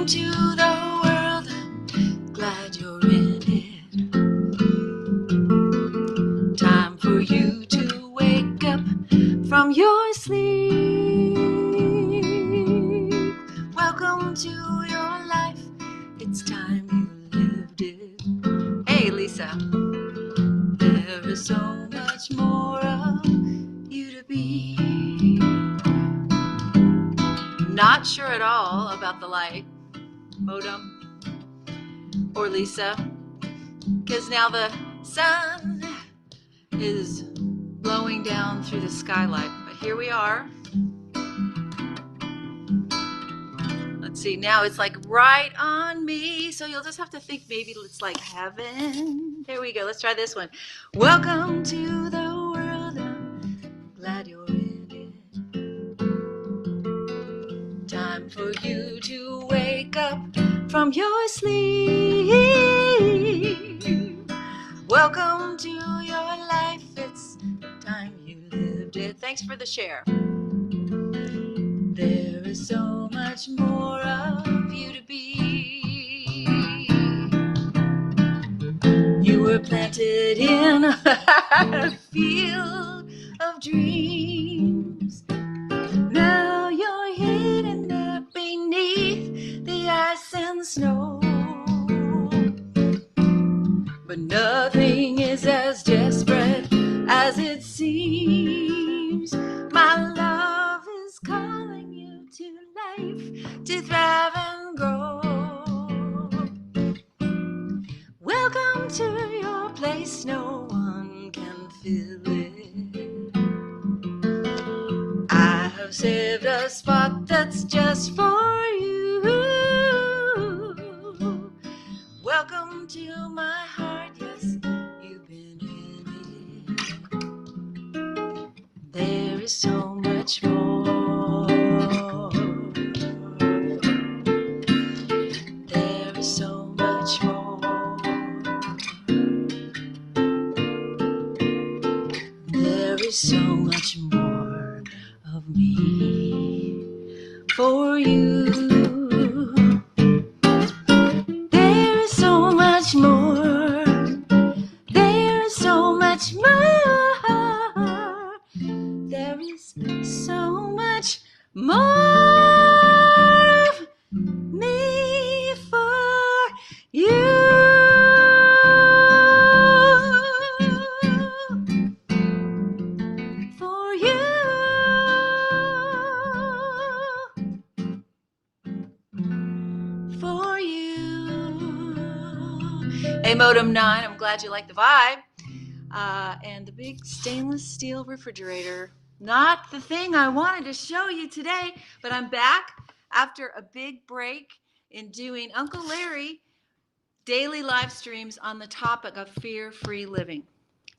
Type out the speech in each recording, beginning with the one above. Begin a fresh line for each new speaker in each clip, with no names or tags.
Welcome to the world. I'm glad you're in it. Time for you to wake up from your sleep. Welcome to your life. It's time you lived it. Hey, Lisa. There is so much more of you to be. Not sure at all about the light, Modem or Lisa, because now the sun is blowing down through the skylight. But here we are. Let's see, now it's like right on me. So you'll just have to think maybe it's like heaven. There we go. Let's try this one. Welcome to the world. I'm glad you're in it. Time for you to wake up from your sleep. Welcome to your life. It's time you lived it. Thanks for the share. There is so much more of you to be. You were planted in a field of dreams. Now you're hidden there beneath the ice and snow. But nothing is as desperate as it seems. My love is calling you to life, to thrive and grow. Welcome to your place, no one can fill it. I have saved a spot that's just for you. Welcome to my heart, yes, you've been in it. There is so much more. There is so much more. There is so much more of me for you. There is so much more. There is so much more. There is so much more of me for you. For you. For you. Hey, Modem 9, I'm glad you like the vibe. And the big stainless steel refrigerator. Not the thing I wanted to show you today, but I'm back after a big break in doing Uncle Larry daily live streams on the topic of fear-free living.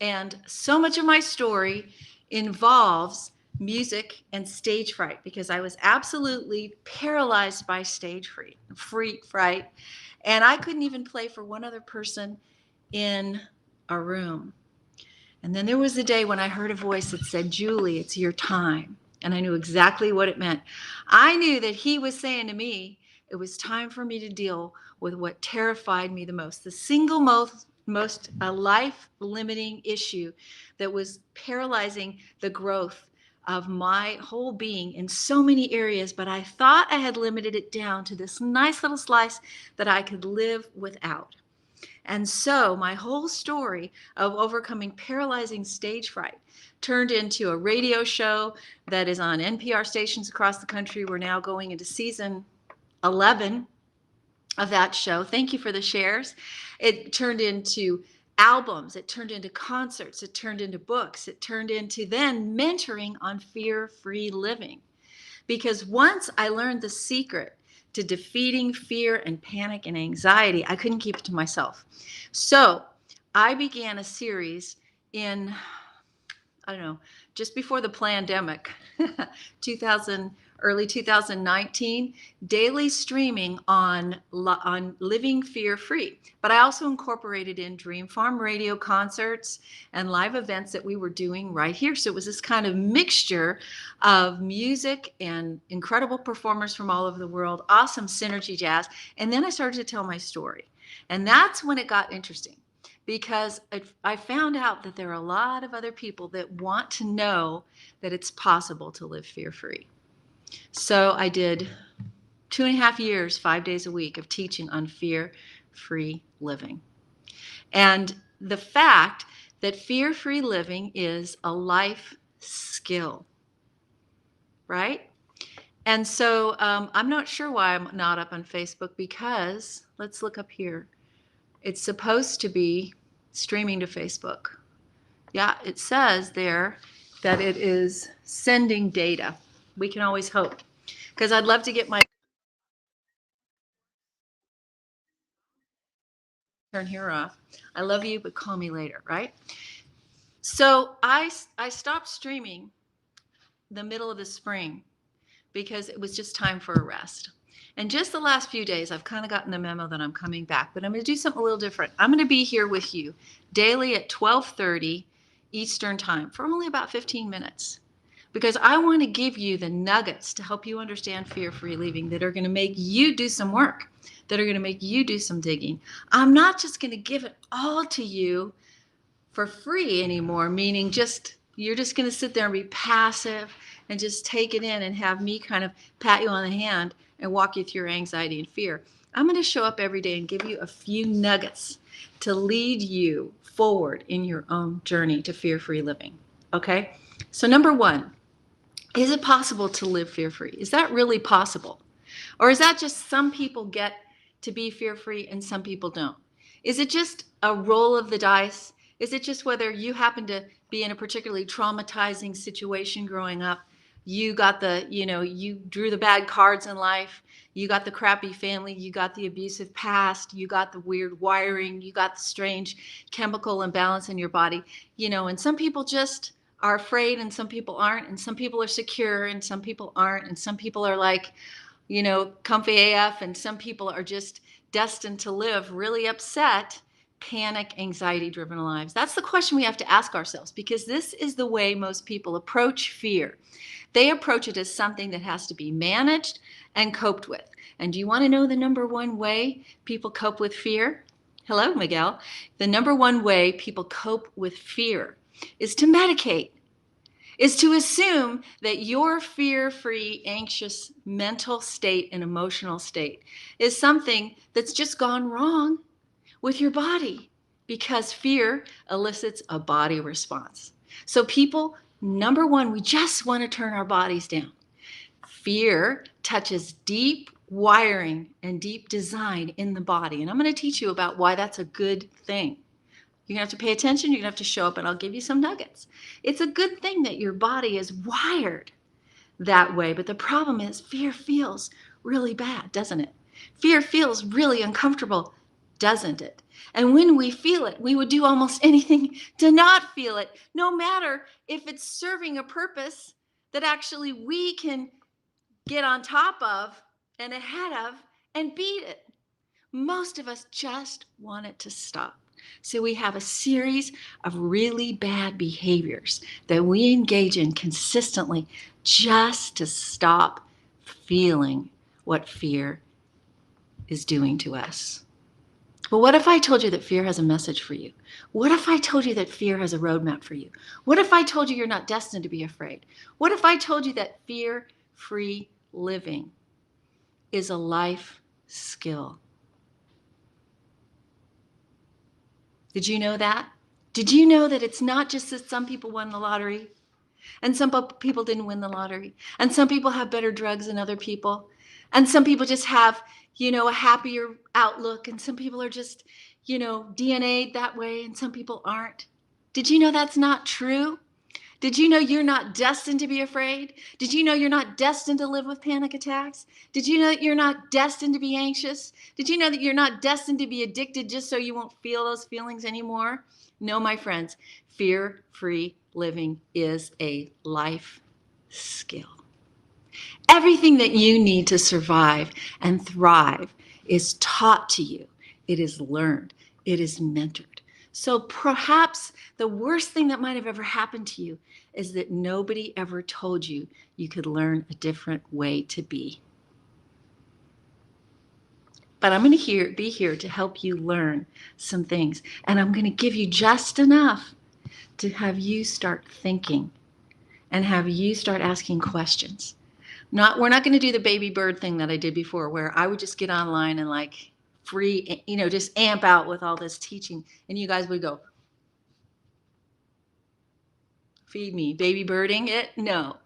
And so much of my story involves music and stage fright because I was absolutely paralyzed by stage fright. And I couldn't even play for one other person in a room. And then there was a day when I heard a voice that said, Julie, it's your time. And I knew exactly what it meant. I knew that he was saying to me, it was time for me to deal with what terrified me the most, the single most life-limiting issue that was paralyzing the growth of my whole being in so many areas, but I thought I had limited it down to this nice little slice that I could live without. And so my whole story of overcoming paralyzing stage fright turned into a radio show that is on NPR stations across the country. We're now going into season 11 of that show. Thank you for the shares. It turned into albums. It turned into concerts. It turned into books. It turned into then mentoring on fear-free living. Because once I learned the secret to defeating fear and panic and anxiety, I couldn't keep it to myself. So I began a series in, I don't know, just before the pandemic, early 2019, daily streaming on Living Fear Free. But I also incorporated in Dream Farm radio concerts and live events that we were doing right here. So it was this kind of mixture of music and incredible performers from all over the world, awesome synergy jazz. And then I started to tell my story. And that's when it got interesting, because I found out that there are a lot of other people that want to know that it's possible to live fear-free. So I did 2.5 years, 5 days a week of teaching on fear-free living. And the fact that fear-free living is a life skill, right? And so I'm not sure why I'm not up on Facebook, because let's look up here. It's supposed to be streaming to Facebook. Yeah, it says there that it is sending data. We can always hope, because I'd love to get my turn here off. I love you, but call me later, right? So I stopped streaming the middle of the spring because it was just time for a rest. And just the last few days, I've kind of gotten the memo that I'm coming back, but I'm going to do something a little different. I'm going to be here with you daily at 12:30 Eastern time for only about 15 minutes, because I want to give you the nuggets to help you understand fear-free living that are going to make you do some work, that are going to make you do some digging. I'm not just going to give it all to you for free anymore, meaning you're just going to sit there and be passive and just take it in and have me kind of pat you on the hand and walk you through your anxiety and fear. I'm going to show up every day and give you a few nuggets to lead you forward in your own journey to fear-free living. Okay? So number one, is it possible to live fear-free? Is that really possible? Or is that just some people get to be fear-free and some people don't? Is it just a roll of the dice? Is it just whether you happen to be in a particularly traumatizing situation growing up? You got you drew the bad cards in life. You got the crappy family. You got the abusive past. You got the weird wiring. You got the strange chemical imbalance in your body. And some people just are afraid and some people aren't. And some people are secure and some people aren't. And some people are like, comfy AF, and some people are just destined to live really upset, panic, anxiety-driven lives. That's the question we have to ask ourselves, because this is the way most people approach fear. They approach it as something that has to be managed and coped with. And do you want to know the number one way people cope with fear? Hello, Miguel. The number one way people cope with fear is to medicate. Is to assume that your fear-free, anxious mental state and emotional state is something that's just gone wrong with your body, because fear elicits a body response. So people, number one, we just want to turn our bodies down. Fear touches deep wiring and deep design in the body. And I'm going to teach you about why that's a good thing. You're going to have to pay attention. You're going to have to show up, and I'll give you some nuggets. It's a good thing that your body is wired that way, but the problem is fear feels really bad, doesn't it? Fear feels really uncomfortable, doesn't it? And when we feel it, we would do almost anything to not feel it, no matter if it's serving a purpose that actually we can get on top of and ahead of and beat it. Most of us just want it to stop. So we have a series of really bad behaviors that we engage in consistently just to stop feeling what fear is doing to us. But what if I told you that fear has a message for you? What if I told you that fear has a roadmap for you? What if I told you you're not destined to be afraid? What if I told you that fear-free living is a life skill? Did you know that? Did you know that it's not just that some people won the lottery and some people didn't win the lottery, and some people have better drugs than other people, and some people just have, a happier outlook, and some people are just, DNA'd that way, and some people aren't? Did you know that's not true? Did you know you're not destined to be afraid? Did you know you're not destined to live with panic attacks? Did you know that you're not destined to be anxious? Did you know that you're not destined to be addicted just so you won't feel those feelings anymore? No, my friends, fear-free living is a life skill. Everything that you need to survive and thrive is taught to you. It is learned. It is mentored. So perhaps the worst thing that might have ever happened to you is that nobody ever told you you could learn a different way to be. But I'm going to be here to help you learn some things. And I'm going to give you just enough to have you start thinking and have you start asking questions. We're not going to do the baby bird thing that I did before, where I would just get online and like just amp out with all this teaching. And you guys would go, feed me, baby birding it. No,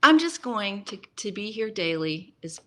I'm just going to be here daily as